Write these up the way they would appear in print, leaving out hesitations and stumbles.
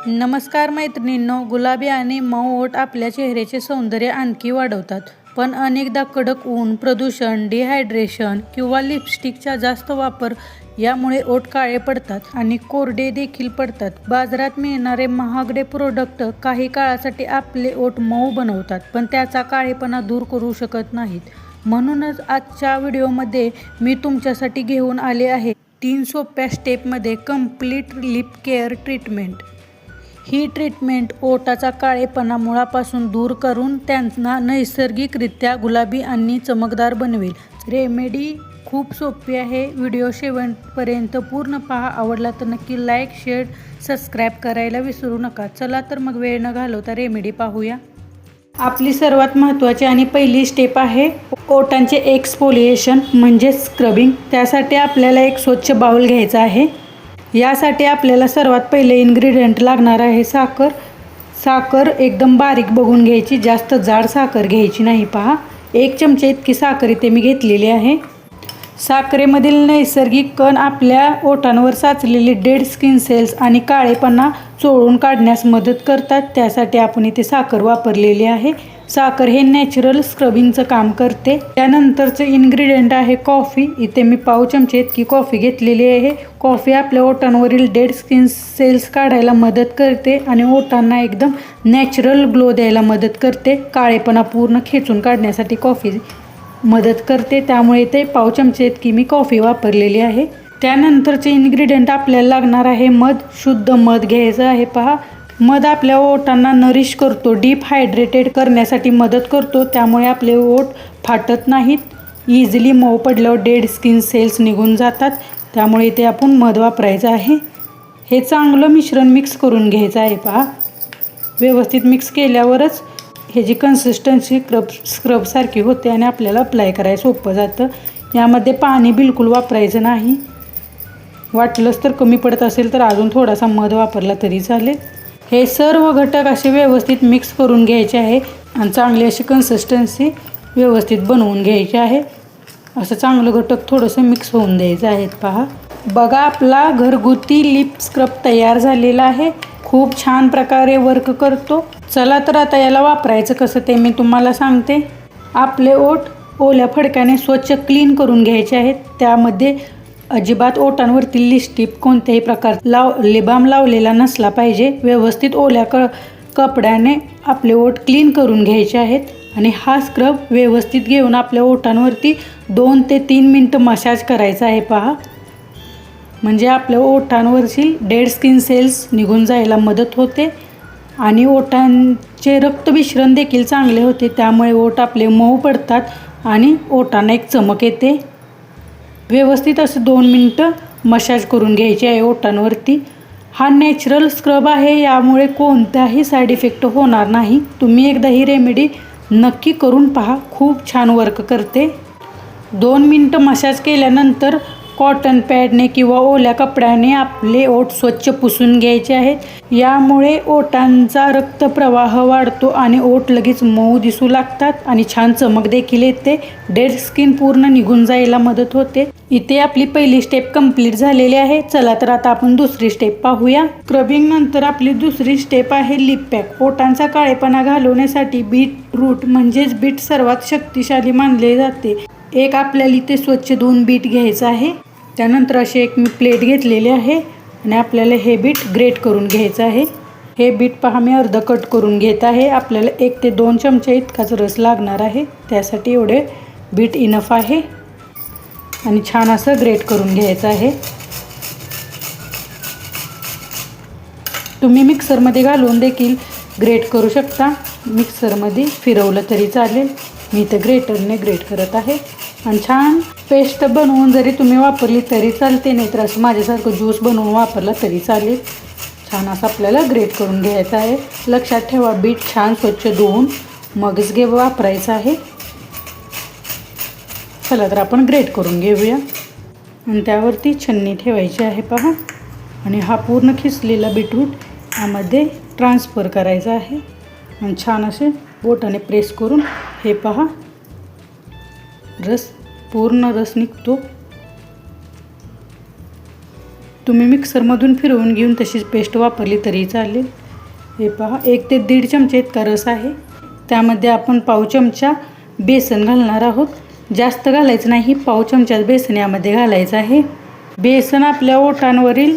नमस्कार मैत्रिणींनो, गुलाबी आणि मऊ ओठ आपल्या चेहऱ्याचे सौंदर्य आणखी वाढवतात. पण अनेकदा कडक ऊन, प्रदूषण, डिहायड्रेशन किंवा लिपस्टिकचा जास्त वापर यामुळे ओठ काळे पडतात आणि कोरडे देखील पडतात. बाजारात मिळणारे महागडे प्रोडक्ट काही काळासाठी आपले ओठ मऊ बनवतात, पण त्याचा काळेपणा दूर करू शकत नाहीत. म्हणूनच आजच्या व्हिडिओमध्ये मी तुमच्यासाठी घेऊन आले आहे 3 सोप्या स्टेपमध्ये कंप्लीट लिप केअर ट्रीटमेंट. ही ट्रीटमेंट ओठाचा काळेपणा मुळापासून दूर करून त्यांना नैसर्गिकरित्या गुलाबी आणि चमकदार बनवेल. रेमेडी खूप सोपी आहे. व्हिडिओ शेवटपर्यंत पूर्ण पहा. आवडला तर नक्की लाईक, शेअर, सबस्क्राईब करायला विसरू नका. चला तर मग वेळ न घालवता रेमेडी पाहूया. आपली सर्वात महत्त्वाची आणि पहिली स्टेप आहे ओठांचे एक्सफोलिएशन म्हणजे स्क्रबिंग. त्यासाठी आपल्याला एक स्वच्छ बाउल घ्यायचा आहे. यासाठी आपल्याला सर्वात पहिले इन्ग्रेडियंट लागणार आहे साखर. साखर एकदम बारीक बघून घ्यायची, जास्त जाड साखर घ्यायची नाही. पहा, 1 चमचे इतकी साखर इथे मी घेतलेली आहे. साखरेमधील नैसर्गिक कण आपल्या ओठांवर साचलेले डेड स्किन सेल्स आणि काळेपणा चोळून काढण्यास मदत करतात. त्यासाठी आपण इथे साखर वापरलेली आहे. साखर हे नॅचरल स्क्रबिंगचं काम करते. त्यानंतरचं इन्ग्रेडियंट आहे कॉफी. इथे मी पाव चमचे इतकी कॉफी घेतलेली आहे. कॉफी आपल्या ओठांवरील डेड स्किन सेल्स काढायला मदत करते आणि ओठांना एकदम नॅचरल ग्लो द्यायला मदत करते. काळेपणा पूर्ण खेचून काढण्यासाठी कॉफी मदत करते. त्यामुळे इथे पाव चमचे इतकी मी कॉफी वापरलेली आहे. त्यानंतरचे इन्ग्रेडियंट आपल्याला लागणार आहे मध. शुद्ध मध घ्यायचं आहे. पहा, मध आपल्या ओठांना नरिश करतो, डीप हायड्रेटेड करण्यासाठी मदत करतो. त्यामुळे आपले ओठ फाटत नाहीत. इझिली मऊ पडल्यावर डेड स्किन सेल्स निघून जातात. त्यामुळे इथे आपण मध वापरायचं आहे. हे चांगलं मिश्रण मिक्स करून घ्यायचं आहे. पहा, व्यवस्थित मिक्स केल्यावरच ह्याची कन्सिस्टन्सी स्क्रबसारखी होते आणि आपल्याला अप्लाय करायला सोपं जातं. यामध्ये पाणी बिलकुल वापरायचं नाही. वाटलंच तर कमी पडत असेल तर अजून थोडासा मध वापरला तरी चालेल. हे सर्व घटक असे व्यवस्थित मिक्स करून घ्यायचे आहे आणि चांगली अशी कन्सिस्टन्सी व्यवस्थित बनवून घ्यायची आहे. असं चांगलं घटक थोडंसं मिक्स होऊन द्यायचं आहे. पहा, बघा, आपला घरगुती लिप स्क्रब तयार झालेला आहे. खूप छान प्रकारे वर्क करतो. चला तर आता याला वापरायचं कसं ते मी तुम्हाला सांगते. आपले ओठ ओल्या फडक्याने स्वच्छ क्लीन करून घ्यायचे आहेत. त्यामध्ये अजिबात ओठांवरती लिपस्टिक कोणत्याही प्रकार लिबाम लावलेला नसला पाहिजे. व्यवस्थित ओल्या कपड्याने आपले ओठ क्लीन करून घ्यायचे आहेत आणि हा स्क्रब व्यवस्थित घेऊन आपल्या ओठांवरती 2 ते 3 मिनटं मसाज करायचा आहे. पहा, म्हणजे आपल्या ओठांवरील डेड स्किन सेल्स निघून जायला मदत होते आणि ओठांचे रक्तभिसरण देखील चांगले होते. त्यामुळे ओठ आपले मऊ पडतात आणि ओठांना एक चमक येते. व्यवस्थित असं 2 मिनटं मसाज करून घ्यायची आहे ओठांवरती. हा नॅचरल स्क्रब आहे. यामुळे कोणताही साईड इफेक्ट होणार नाही. तुम्ही एकदा ही रेमेडी नक्की करून पहा. खूप छान वर्क करते. 2 मिनटं मसाज केल्यानंतर कॉटन पॅडने किंवा ओल्या कपड्याने आपले ओठ स्वच्छ पुसून घ्यायचे आहेत. यामुळे ओठांचा रक्तप्रवाह वाढतो आणि ओठ लगेच मऊ दिसू लागतात आणि छान चमक देखील येते. डेड स्किन पूर्ण निघून जायला मदत होते. इथे आपली पहिली स्टेप कंप्लीट झालेली आहे. चला तर आता आपण दुसरी स्टेप पाहूया. स्क्रबिंग नंतर आपली दुसरी स्टेप आहे लिप पॅक. ओठांचा काळेपणा घालवण्यासाठी बीटरूट म्हणजेच बीट सर्वात शक्तिशाली मानले जाते. एक आपल्याला इथे स्वच्छ धुवून बीट घ्यायचं आहे. त्यानंतर अशी एक मी प्लेट घेतलेली आहे आणि आपल्याला हे बीट ग्रेट करून घ्यायचं आहे. हे बीट पहा, मी अर्ध कट करून घेत आहे. आपल्याला 1 ते 2 चमचे इतकाच रस लागणार आहे. त्यासाठी एवढे बीट इनफ आहे आणि छान असं ग्रेट करून घ्यायचं आहे. तुम्ही मिक्सरमध्ये घालून देखील ग्रेट करू शकता. मिक्सरमध्ये फिरवलं तरी चालेल. मी इथं ग्रेटरने ग्रेट करत आहे आणि छान पेस्ट बनवून जरी तुम्ही वापरली तरी चालते, नाहीतर असं माझ्यासारखं ज्यूस बनवून वापरला तरी चालेल. छान असं आपल्याला ग्रेट करून घ्यायचं आहे. लक्षात ठेवा, बीट छान स्वच्छ धुवून मगच वापरायचं आहे. चला तर आपण ग्रेट करून घेऊया आणि त्यावरती छन्नी ठेवायची आहे. पहा, आणि हा पूर्ण खिसलेला बीटरूट यामध्ये ट्रान्सफर करायचा आहे आणि छान असे बोटाने प्रेस करून हे पहा, पूर्ण रस निघतो. तुम्ही मिक्सरमधून फिरवून घेऊन तशीच पेस्ट वापरली तरी चालेल. हे पहा, 1 ते 1.5 चमचे इतका रस आहे. त्यामध्ये आपण पाव चमचा बेसन घालणार आहोत. जास्त घालायचं नाही, पाव चमचा बेसन यामध्ये घालायचं आहे. बेसन आपल्या ओठांवरील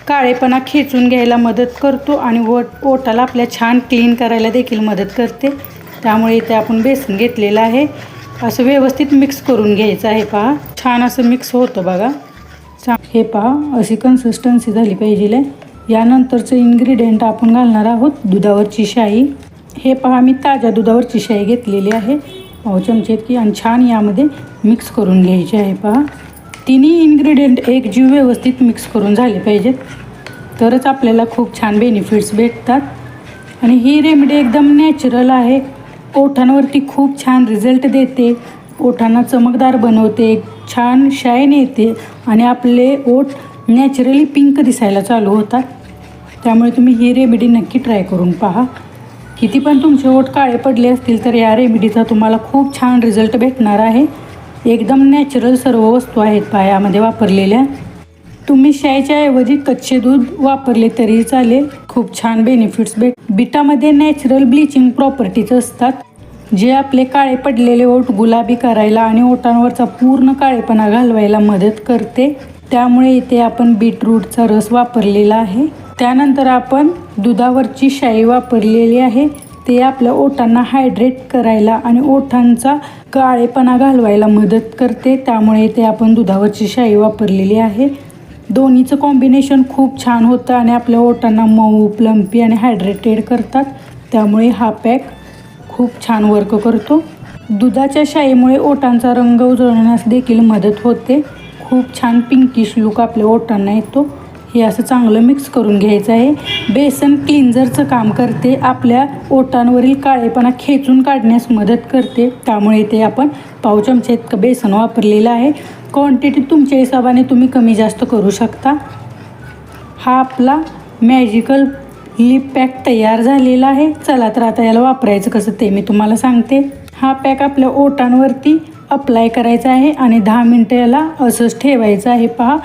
काळेपणा खेचून घ्यायला मदत करतो आणि ओठाला आपल्या छान क्लीन करायला देखील मदत करते. त्यामुळे इथे आपण बेसन घेतलेलं आहे. असं व्यवस्थित मिक्स करून घ्यायचं आहे. पहा, छान असं मिक्स होतं बघा. हे पहा, अशी कन्सिस्टन्सी झाली पाहिजे. यानंतरचं इन्ग्रेडियंट आपण घालणार आहोत दुधावरची शाई. हे पहा, मी ताज्या दुधावरची शाई घेतलेली आहे, पाव चमचे इतकी, आणि छान यामध्ये मिक्स करून घ्यायची आहे. पहा, तिन्ही इन्ग्रेडियंट एकजीव व्यवस्थित मिक्स करून झाले पाहिजेत, तरच आपल्याला खूप छान बेनिफिट्स भेटतात. आणि ही रेमेडी एकदम नॅचरल आहे. ओठांवरती खूप छान रिझल्ट देते, ओठांना चमकदार बनवते, छान शाईन येते आणि आपले ओठ नॅचरली पिंक दिसायला चालू होतात. त्यामुळे तुम्ही ही रेमेडी नक्की ट्राय करून पहा. किती पण तुमचे ओठ काळे पडले असतील तर या रेमेडीचा तुम्हाला खूप छान रिझल्ट भेटणार आहे. एकदम नॅचरल सर्व वस्तू आहेत पहा यामध्ये वापरलेल्या. तुम्ही शाईच्या ऐवजी कच्चे दूध वापरले तरी चालेल, खूप छान बेनिफिट्स बीटामध्ये नॅचरल ब्लिचिंग प्रॉपर्टीज असतात, जे आपले काळे पडलेले ओठ गुलाबी करायला आणि ओठांवरचा पूर्ण काळेपणा घालवायला मदत करते. त्यामुळे इथे आपण बीटरूटचा रस वापरलेला आहे. त्यानंतर आपण दुधावरची शाई वापरलेली आहे. ते आपल्या ओठांना हायड्रेट करायला आणि ओठांचा काळेपणा घालवायला मदत करते. त्यामुळे इथे आपण दुधावरची शाई वापरलेली आहे. दोन्हीचं कॉम्बिनेशन खूप छान होतं आणि आपल्या ओठांना मऊ, प्लम्पी आणि हायड्रेटेड करतात. त्यामुळे हा पॅक खूप छान वर्क करतो. दुधाच्या शाईमुळे ओठांचा रंग उजळण्यास देखील मदत होते. खूप छान पिंकिश लुक आपल्या ओठांना येतो. हे असं चांगलं मिक्स करून घ्यायचं आहे. बेसन क्लिन्झरचं काम करते, आपल्या ओठांवरील काळेपणा खेचून काढण्यास मदत करते. त्यामुळे ते आपण पाव चमचे इतकं बेसन वापरलेलं आहे. क्वांटिटी तुमच्या हिशोबाने तुम्ही कमी जास्त करू शकता. हा आपला मॅजिकल लिप पॅक तयार झालेला आहे. चला तर आता याला वापरायचं कसं ते मी तुम्हाला सांगते. हा पॅक आपल्या ओठांवरती अप्लाय करायचा आहे आणि 10 मिनटं याला असंच ठेवायचं आहे. पहा,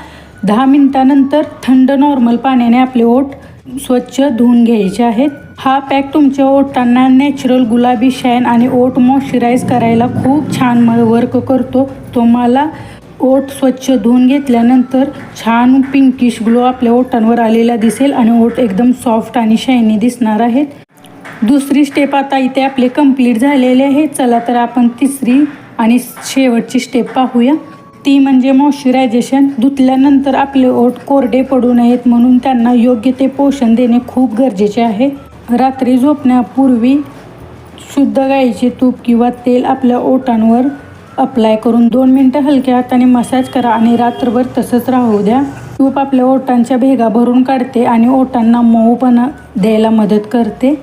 10 मिनटानंतर थंड नॉर्मल पाण्याने आपले ओठ स्वच्छ धुवून घ्यायचे आहेत. हा पॅक तुमच्या ओठांना नॅचरल गुलाबी शाईन आणि ओठ मॉइश्चराईज करायला खूप छान वर्क करतो. तुम्हाला ओठ स्वच्छ धुवून घेतल्यानंतर छान पिंकिश ग्लो आपल्या ओठांवर आलेला दिसेल आणि ओठ एकदम सॉफ्ट आणि शायनी दिसणार आहेत. दुसरी स्टेप आता इथे आपले कंप्लीट झालेले आहे. चला तर आपण तिसरी आणि शेवटची स्टेप पाहूया. ती म्हणजे मॉइश्चरायझेशन. धुतल्यानंतर आपले ओठ कोरडे पडू नयेत म्हणून त्यांना योग्य ते पोषण देणे खूप गरजेचे आहे. रात्री झोपण्यापूर्वी शुद्ध गाईचे तूप किंवा तेल आपल्या ओठांवर अप्लाय करून 2 मिनटं हलक्या हाताने मसाज करा आणि रात्रभर तसंच राहू द्या. तूप आपल्या ओठांच्या भेगा भरून काढते आणि ओठांना मऊपणा द्यायला मदत करते.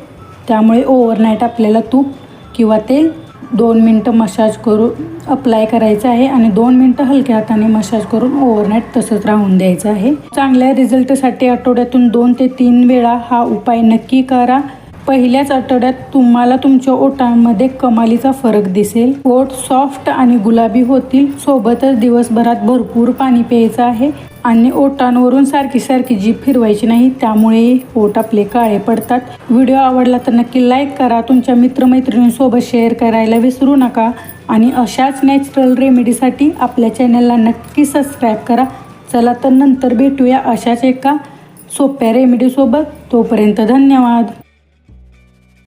त्यामुळे ओव्हरनाईट आपल्याला तूप किंवा तेल 2 मिनटं मसाज करून अप्लाय करायचं आहे आणि 2 मिनटं हलक्या हाताने मसाज करून ओव्हरनाईट तसंच राहून द्यायचं आहे. चांगल्या रिझल्टसाठी आठवड्यातून 2 ते 3 वेळा हा उपाय नक्की करा. पहिल्याच आठवड्यात तुम्हाला तुमच्या ओठांमध्ये कमालीचा फरक दिसेल. ओठ सॉफ्ट आणि गुलाबी होतील. सोबतच दिवसभरात भरपूर पाणी प्यायचं आहे आणि ओठांवरून सारखी जीभ फिरवायची नाही, त्यामुळे ओठ आपले काळे पडतात. व्हिडिओ आवडला तर नक्की लाईक करा. तुमच्या मित्रमैत्रिणींसोबत शेअर करायला विसरू नका आणि अशाच नॅचरल रेमेडीसाठी आपल्या चॅनलला नक्की सबस्क्राईब करा. चला तर नंतर भेटूया अशाच एका सोप्या रेमेडीसोबत. तोपर्यंत धन्यवाद.